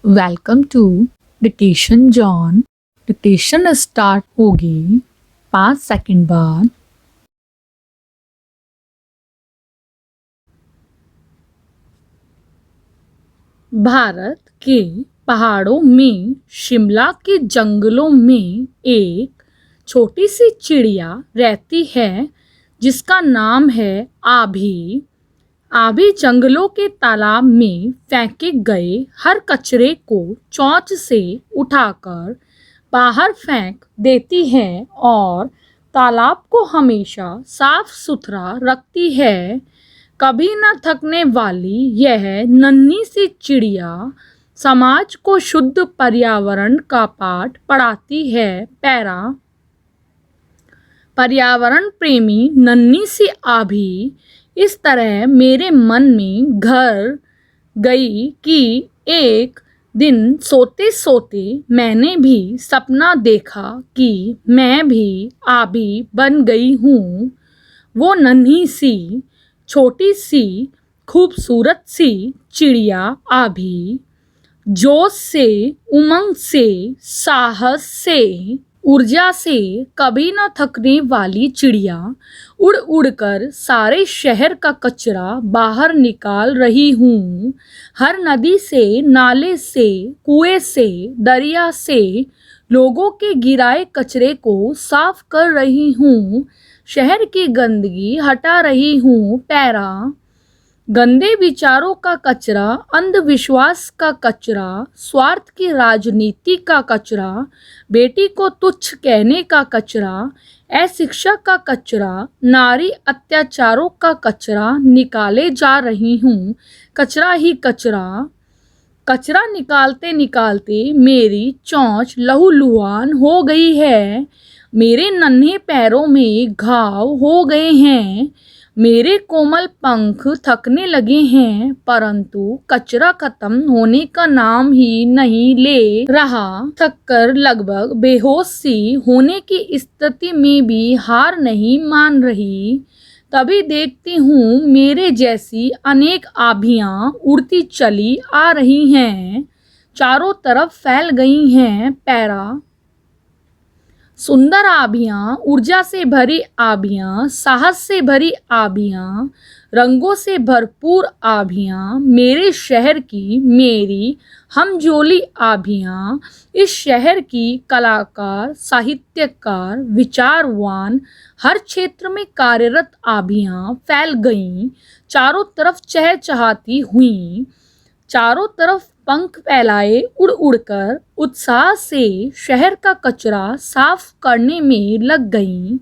Welcome to dictation zone. Dictation start होगी 5 second बाद। भारत के पहाड़ों में शिमला के जंगलों में एक छोटी सी चिड़िया रहती है जिसका नाम है आभी। आभी जंगलों के तालाब में फेंके गए हर कचरे को चोंच से उठाकर बाहर फेंक देती है और तालाब को हमेशा साफ सुथरा रखती है। कभी न थकने वाली यह नन्ही सी चिड़िया समाज को शुद्ध पर्यावरण का पाठ पढ़ाती है। पैरा पर्यावरण प्रेमी नन्ही सी आभी इस तरह मेरे मन में घर गई कि एक दिन सोते सोते मैंने भी सपना देखा कि मैं भी आभी बन गई हूँ। वो नन्ही सी छोटी सी खूबसूरत सी चिड़िया आभी जोश से, उमंग से, साहस से, ऊर्जा से कभी न थकने वाली चिड़िया उड़ उड़कर सारे शहर का कचरा बाहर निकाल रही हूँ। हर नदी से, नाले से, कुएं से, दरिया से लोगों के गिराए कचरे को साफ कर रही हूँ। शहर की गंदगी हटा रही हूँ। पैरा गंदे विचारों का कचरा, अंधविश्वास का कचरा, स्वार्थ की राजनीति का कचरा, बेटी को तुच्छ कहने का कचरा, अशिक्षा का कचरा, नारी अत्याचारों का कचरा निकाले जा रही हूँ। कचरा ही कचरा। कचरा निकालते निकालते मेरी चोंच लहूलुहान हो गई है। मेरे नन्हे पैरों में घाव हो गए हैं। मेरे कोमल पंख थकने लगे हैं, परंतु कचरा खत्म होने का नाम ही नहीं ले रहा। थककर लगभग बेहोश सी होने की स्थिति में भी हार नहीं मान रही। तभी देखती हूँ मेरे जैसी अनेक आभियाँ उड़ती चली आ रही हैं, चारों तरफ फैल गई हैं। पैरा सुंदर आभियाँ, ऊर्जा से भरी आभियाँ, साहस से भरी आभियाँ, रंगों से भरपूर आभियाँ, मेरे शहर की, मेरी हमजोली आभियाँ, इस शहर की कलाकार, साहित्यकार, विचारवान, हर क्षेत्र में कार्यरत आभियाँ फैल गईं, चारों तरफ चहचहाती हुईं, चारों तरफ पंख फैलाए उड़ उड़कर उत्साह से शहर का कचरा साफ करने में लग गईं।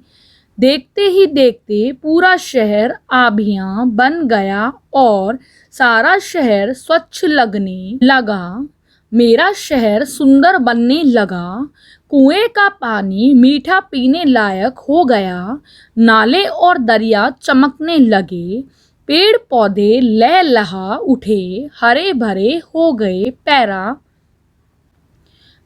देखते ही देखते पूरा शहर आभियां बन गया और सारा शहर स्वच्छ लगने लगा। मेरा शहर सुंदर बनने लगा। कुएं का पानी मीठा पीने लायक हो गया। नाले और दरिया चमकने लगे। पेड़ पौधे लहलहा उठे, हरे भरे हो गए। पैरा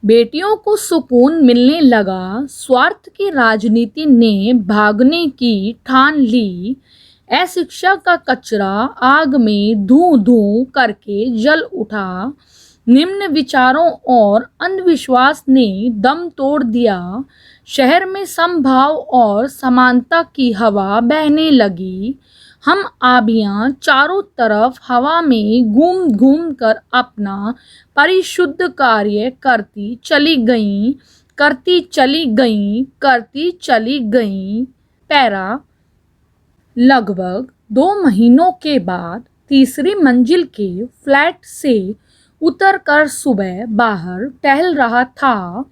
बेटियों को सुकून मिलने लगा। स्वार्थ की राजनीति ने भागने की ठान ली। अशिक्षा का कचरा आग में धूं धूं करके जल उठा। निम्न विचारों और अंधविश्वास ने दम तोड़ दिया। शहर में समभाव और समानता की हवा बहने लगी। हम आभियां चारों तरफ हवा में घूम घूम कर अपना परिशुद्ध कार्य करती चली गईं, करती चली गईं, करती चली गईं। पैरा लगभग 2 महीनों के बाद तीसरी मंजिल के फ्लैट से उतरकर सुबह बाहर टहल रहा था।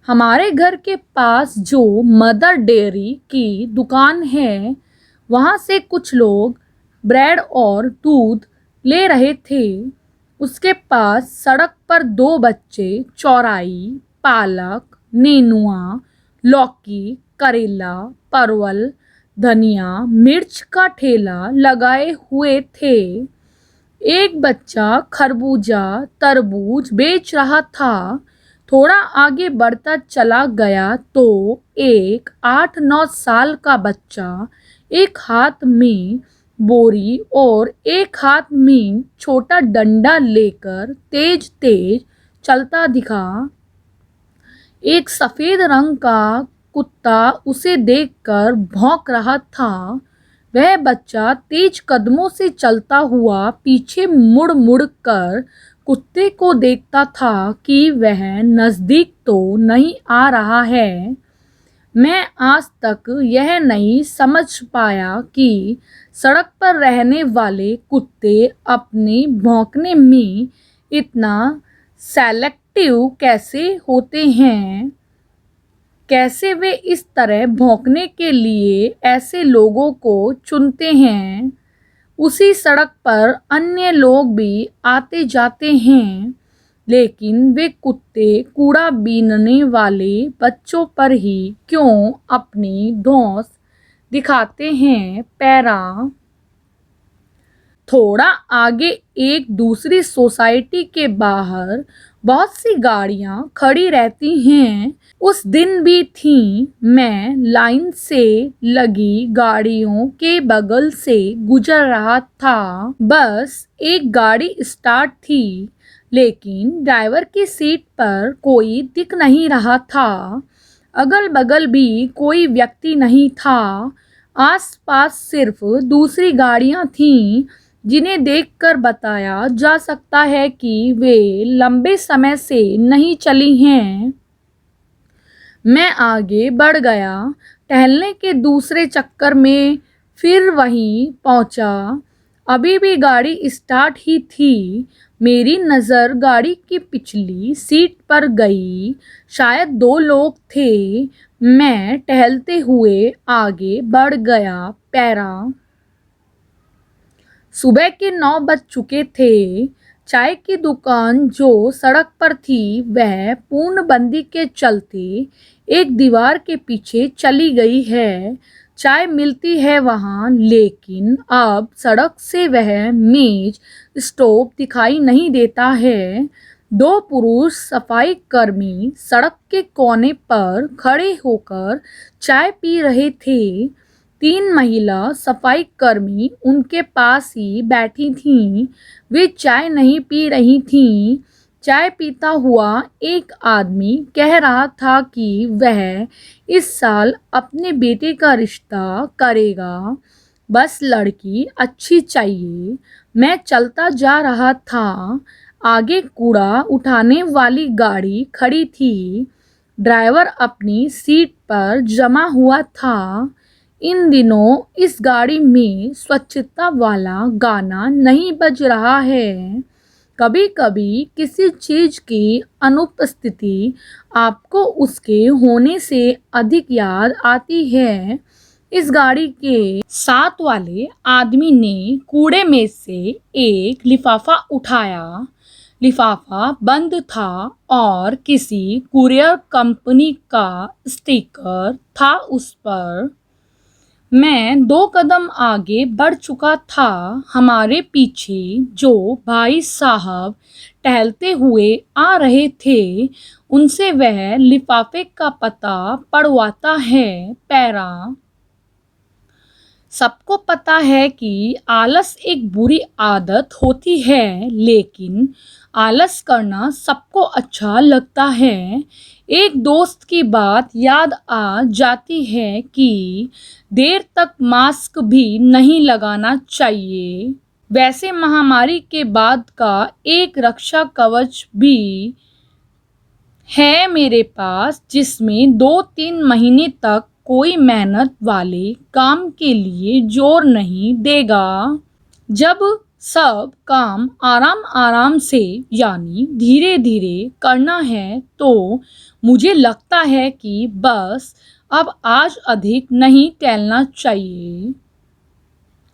हमारे घर के पास जो मदर डेयरी की दुकान है, वहाँ से कुछ लोग ब्रेड और दूध ले रहे थे। उसके पास सड़क पर 2 बच्चे चौराई, पालक, नेनुआ, लौकी, करेला, परवल, धनिया, मिर्च का ठेला लगाए हुए थे। एक बच्चा खरबूजा, तरबूज बेच रहा था। थोड़ा आगे बढ़ता चला गया तो एक 8-9 साल का बच्चा एक हाथ में बोरी और एक हाथ में छोटा डंडा लेकर तेज तेज चलता दिखा। एक सफेद रंग का कुत्ता उसे देखकर भौंक रहा था। वह बच्चा तेज कदमों से चलता हुआ पीछे मुड़ मुड़ कर कुत्ते को देखता था कि वह नजदीक तो नहीं आ रहा है। मैं आज तक यह नहीं समझ पाया कि सड़क पर रहने वाले कुत्ते अपने भौंकने में इतना सेलेक्टिव कैसे होते हैं। कैसे वे इस तरह भौंकने के लिए ऐसे लोगों को चुनते हैं। उसी सड़क पर अन्य लोग भी आते जाते हैं, लेकिन वे कुत्ते कूड़ा बीनने वाले बच्चों पर ही क्यों अपनी धौंस दिखाते हैं। पैरा थोड़ा आगे एक दूसरी सोसाइटी के बाहर बहुत सी गाड़ियां खड़ी रहती हैं। उस दिन भी थी। मैं लाइन से लगी गाड़ियों के बगल से गुजर रहा था। बस एक गाड़ी स्टार्ट थी, लेकिन ड्राइवर की सीट पर कोई दिख नहीं रहा था। अगल बगल भी कोई व्यक्ति नहीं था। आसपास सिर्फ दूसरी गाड़ियां थीं, जिन्हें देखकर बताया जा सकता है कि वे लंबे समय से नहीं चली हैं। मैं आगे बढ़ गया। टहलने के दूसरे चक्कर में फिर वहीं पहुंचा। अभी भी गाड़ी स्टार्ट ही थी। मेरी नज़र गाड़ी की पिछली सीट पर गई। शायद 2 लोग थे। मैं टहलते हुए आगे बढ़ गया। पैरा सुबह के 9 बज चुके थे। चाय की दुकान जो सड़क पर थी वह पूर्णबंदी के चलते एक दीवार के पीछे चली गई है। चाय मिलती है वहाँ, लेकिन अब सड़क से वह मेज स्टोव दिखाई नहीं देता है। 2 पुरुष सफाई कर्मी सड़क के कोने पर खड़े होकर चाय पी रहे थे। 3 महिला सफाई कर्मी उनके पास ही बैठी थीं। वे चाय नहीं पी रही थीं। चाय पीता हुआ एक आदमी कह रहा था कि वह इस साल अपने बेटे का रिश्ता करेगा। बस लड़की अच्छी चाहिए। मैं चलता जा रहा था। आगे कूड़ा उठाने वाली गाड़ी खड़ी थी। ड्राइवर अपनी सीट पर जमा हुआ था। इन दिनों इस गाड़ी में स्वच्छता वाला गाना नहीं बज रहा है। कभी कभी किसी चीज की अनुपस्थिति आपको उसके होने से अधिक याद आती है। इस गाड़ी के साथ वाले आदमी ने कूड़े में से एक लिफाफा उठाया। लिफाफा बंद था और किसी कुरियर कंपनी का स्टिकर था उस पर। मैं 2 कदम आगे बढ़ चुका था। हमारे पीछे जो भाई साहब टहलते हुए आ रहे थे, उनसे वह लिफाफे का पता पढ़वाता है। पैरा सबको पता है कि आलस एक बुरी आदत होती है, लेकिन आलस करना सबको अच्छा लगता है। एक दोस्त की बात याद आ जाती है कि देर तक मास्क भी नहीं लगाना चाहिए। वैसे महामारी के बाद का एक रक्षा कवच भी है मेरे पास, जिसमें 2-3 महीने तक कोई मेहनत वाले काम के लिए जोर नहीं देगा। जब सब काम आराम आराम से यानी धीरे धीरे करना है, तो मुझे लगता है कि बस अब आज अधिक नहीं टहलना चाहिए।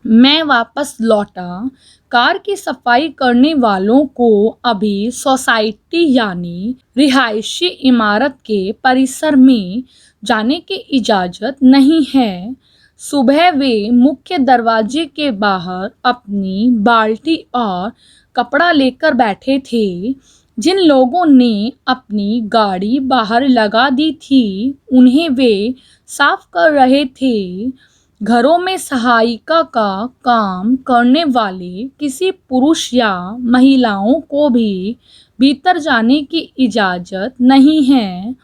मैं वापस लौटा। कार की सफाई करने वालों को अभी सोसाइटी यानी रिहायशी इमारत के परिसर में जाने की इजाज़त नहीं है। सुबह वे मुख्य दरवाजे के बाहर अपनी बाल्टी और कपड़ा लेकर बैठे थे। जिन लोगों ने अपनी गाड़ी बाहर लगा दी थी, उन्हें वे साफ कर रहे थे। घरों में सहायिका का काम करने वाले किसी पुरुष या महिलाओं को भी भीतर जाने की इजाज़त नहीं है।